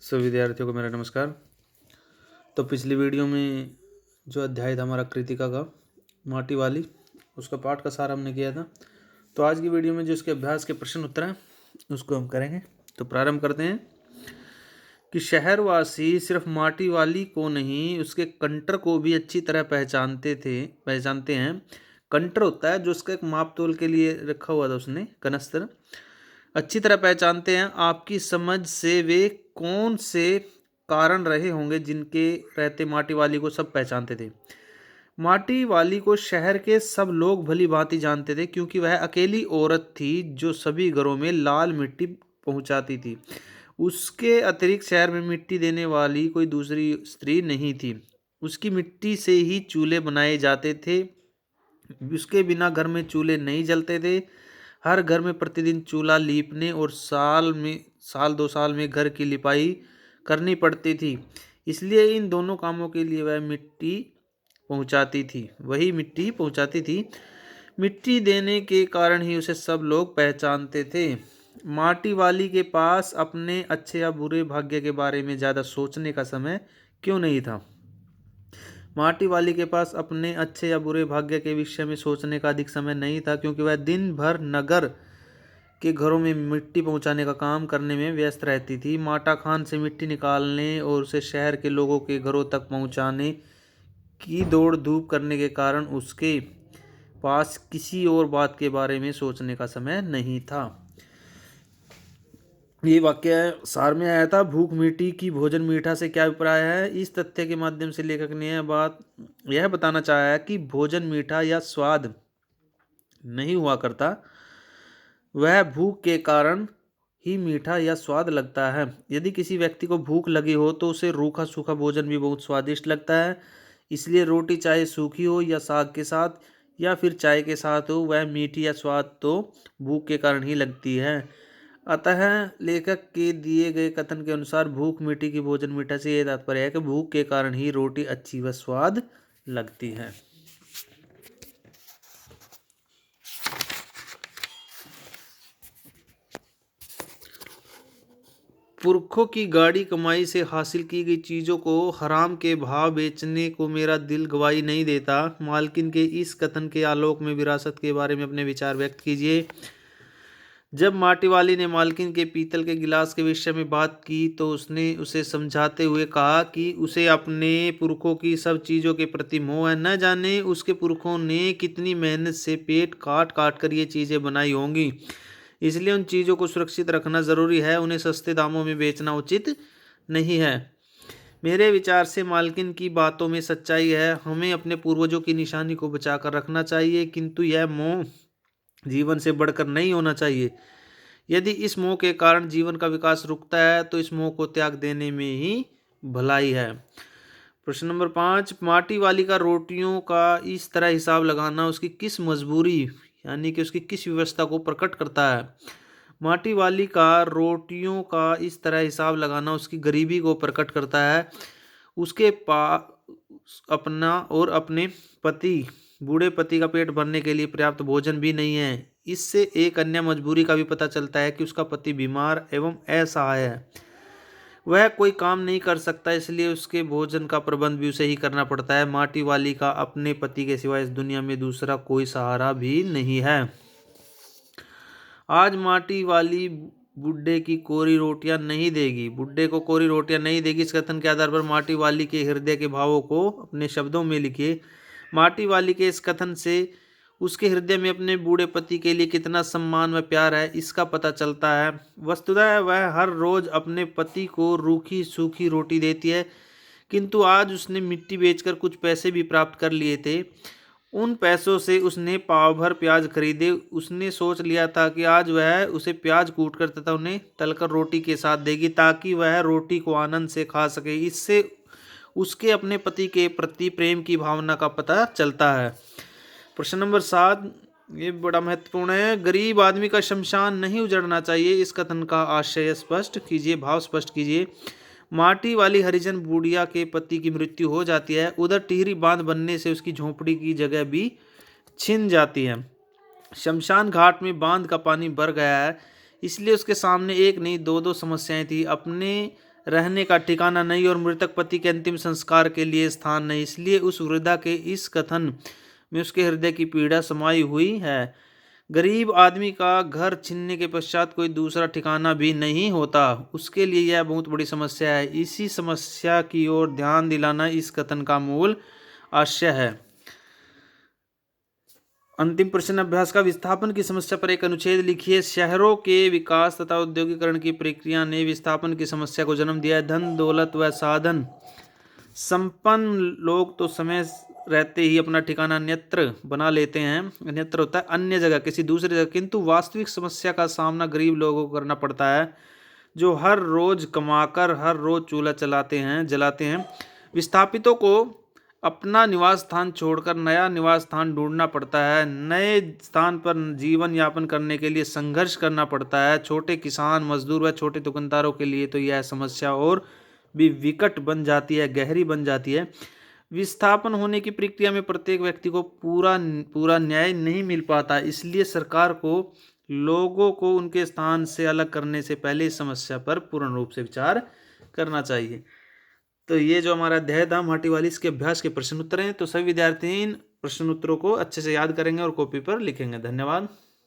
सभी विद्यार्थियों को मेरा नमस्कार। तो पिछली वीडियो में जो अध्याय था हमारा कृतिका का माटी वाली, उसका पाठ का सार हमने किया था। तो आज की वीडियो में जो इसके अभ्यास के प्रश्न उत्तर हैं उसको हम करेंगे। तो प्रारंभ करते हैं कि शहरवासी सिर्फ माटी वाली को नहीं उसके कंटर को भी अच्छी तरह पहचानते हैं। कंटर होता है जो उसका एक माप तोल के लिए रखा हुआ था, उसने कनस्तर अच्छी तरह पहचानते हैं। आपकी समझ से वे कौन से कारण रहे होंगे जिनके रहते माटी वाली को सब पहचानते थे। माटी वाली को शहर के सब लोग भली भांति जानते थे क्योंकि वह अकेली औरत थी जो सभी घरों में लाल मिट्टी पहुंचाती थी। उसके अतिरिक्त शहर में मिट्टी देने वाली कोई दूसरी स्त्री नहीं थी। उसकी मिट्टी से ही चूल्हे बनाए जाते थे। उसके बिना घर में चूल्हे नहीं जलते थे। हर घर में प्रतिदिन चूल्हा लीपने और साल 2 साल में घर की लिपाई करनी पड़ती थी। इसलिए इन दोनों कामों के लिए वह मिट्टी पहुंचाती थी। मिट्टी देने के कारण ही उसे सब लोग पहचानते थे। माटी वाली के पास अपने अच्छे या बुरे भाग्य के बारे में ज़्यादा सोचने का समय क्यों नहीं था। माटी वाली के पास अपने अच्छे या बुरे भाग्य के विषय में सोचने का अधिक समय नहीं था क्योंकि वह दिन भर नगर के घरों में मिट्टी पहुंचाने का काम करने में व्यस्त रहती थी। माटा खान से मिट्टी निकालने और उसे शहर के लोगों के घरों तक पहुंचाने की दौड़ धूप करने के कारण उसके पास किसी और बात के बारे में सोचने का समय नहीं था। ये वाक्य सार में आया था। भूख मीठी की भोजन मीठा से क्या अभिप्राय है। इस तथ्य के माध्यम से लेखक ने यह बताना चाहा है कि भोजन मीठा या स्वाद नहीं हुआ करता, वह भूख के कारण ही मीठा या स्वाद लगता है। यदि किसी व्यक्ति को भूख लगी हो तो उसे रूखा सूखा भोजन भी बहुत स्वादिष्ट लगता है। इसलिए रोटी चाहे सूखी हो या साग के साथ या फिर चाय के साथ हो, वह मीठी या स्वाद तो भूख के कारण ही लगती है। अतः लेखक के दिए गए कथन के अनुसार भूख मीठी की भोजन मीठा से यह तात्पर्य है कि भूख के कारण ही रोटी अच्छी व स्वाद लगती है। पुरखों की गाड़ी कमाई से हासिल की गई चीज़ों को हराम के भाव बेचने को मेरा दिल गवाही नहीं देता। मालकिन के इस कथन के आलोक में विरासत के बारे में अपने विचार व्यक्त कीजिए। जब माटी वाली ने मालकिन के पीतल के गिलास के विषय में बात की तो उसने उसे समझाते हुए कहा कि उसे अपने पुरखों की सब चीज़ों के प्रति मोह है। न जाने उसके पुरखों ने कितनी मेहनत से पेट काट काट कर ये चीज़ें बनाई होंगी। इसलिए उन चीज़ों को सुरक्षित रखना ज़रूरी है। उन्हें सस्ते दामों में बेचना उचित नहीं है। मेरे विचार से मालकिन की बातों में सच्चाई है। हमें अपने पूर्वजों की निशानी को बचा कर रखना चाहिए, किंतु यह मोह जीवन से बढ़कर नहीं होना चाहिए। यदि इस मोह के कारण जीवन का विकास रुकता है तो इस मोह को त्याग देने में ही भलाई है। प्रश्न नंबर 5, माटी वाली का रोटियों का इस तरह हिसाब लगाना उसकी किस मजबूरी यानी कि उसकी किस व्यवस्था को प्रकट करता है। माटी वाली का रोटियों का इस तरह हिसाब लगाना उसकी गरीबी को प्रकट करता है। उसके पास अपना और अपने पति बूढ़े पति का पेट भरने के लिए पर्याप्त भोजन भी नहीं है। इससे एक अन्य मजबूरी का भी पता चलता है कि उसका पति बीमार एवं असहाय है। वह कोई काम नहीं कर सकता, इसलिए उसके भोजन का प्रबंध भी उसे ही करना पड़ता है। माटी वाली का अपने पति के सिवाय इस दुनिया में दूसरा कोई सहारा भी नहीं है। आज माटी वाली बुड्ढे की कोरी रोटियां नहीं देगी, बुड्ढे को कोरी रोटियां नहीं देगी। इस कथन के आधार पर माटी वाली के हृदय के भावों को अपने शब्दों में लिखिए। माटी वाली के इस कथन से उसके हृदय में अपने बूढ़े पति के लिए कितना सम्मान व प्यार है इसका पता चलता है। वस्तुतः वह हर रोज अपने पति को रूखी सूखी रोटी देती है, किंतु आज उसने मिट्टी बेचकर कुछ पैसे भी प्राप्त कर लिए थे। उन पैसों से उसने पाव भर प्याज खरीदे। उसने सोच लिया था कि आज वह उसे प्याज कूट कर तथा उन्हें तलकर रोटी के साथ देगी ताकि वह रोटी को आनंद से खा सके। इससे उसके अपने पति के प्रति प्रेम की भावना का पता चलता है। प्रश्न नंबर 7, ये बड़ा महत्वपूर्ण है। गरीब आदमी का शमशान नहीं उजड़ना चाहिए, इस कथन का आशय स्पष्ट कीजिए, भाव स्पष्ट कीजिए। माटी वाली हरिजन बूढ़िया के पति की मृत्यु हो जाती है। उधर टिहरी बांध बनने से उसकी झोंपड़ी की जगह भी छिन जाती है। शमशान घाट में बांध का पानी भर गया है, इसलिए उसके सामने एक नहीं दो दो समस्याएं थी। अपने रहने का ठिकाना नहीं और मृतक पति के अंतिम संस्कार के लिए स्थान नहीं। इसलिए उस वृद्धा के इस कथन में उसके हृदय की पीड़ा समाई हुई है। गरीब आदमी का घर छीनने के पश्चात कोई दूसरा ठिकाना भी नहीं होता, उसके लिए यह बहुत बड़ी समस्या है। इसी समस्या की ओर ध्यान दिलाना इस कथन का मूल आशय है। अंतिम प्रश्न अभ्यास का, विस्थापन की समस्या पर एक अनुच्छेद लिखिए। शहरों के विकास तथा औद्योगिकरण की प्रक्रिया ने विस्थापन की समस्या को जन्म दिया है। धन दौलत व साधन संपन्न लोग तो समय रहते ही अपना ठिकाना अन्यत्र बना लेते हैं, अन्यत्र होता है अन्य जगह, किसी दूसरी जगह, किंतु वास्तविक समस्या का सामना गरीब लोगों को करना पड़ता है, जो हर रोज कमाकर हर रोज चूल्हा जलाते हैं। विस्थापितों को अपना निवास स्थान छोड़कर नया निवास स्थान ढूंढना पड़ता है। नए स्थान पर जीवन यापन करने के लिए संघर्ष करना पड़ता है। छोटे किसान, मजदूर व छोटे दुकानदारों के लिए तो यह समस्या और भी विकट बन जाती है, गहरी बन जाती है। विस्थापन होने की प्रक्रिया में प्रत्येक व्यक्ति को पूरा न्याय नहीं मिल पाता, इसलिए सरकार को लोगों को उनके स्थान से अलग करने से पहले इस समस्या पर पूर्ण रूप से विचार करना चाहिए। तो ये जो हमारा अध्याय था माटी वाली, इसके अभ्यास के प्रश्न उत्तर हैं। तो सभी विद्यार्थी इन प्रश्न उत्तरों को अच्छे से याद करेंगे और कॉपी पर लिखेंगे। धन्यवाद।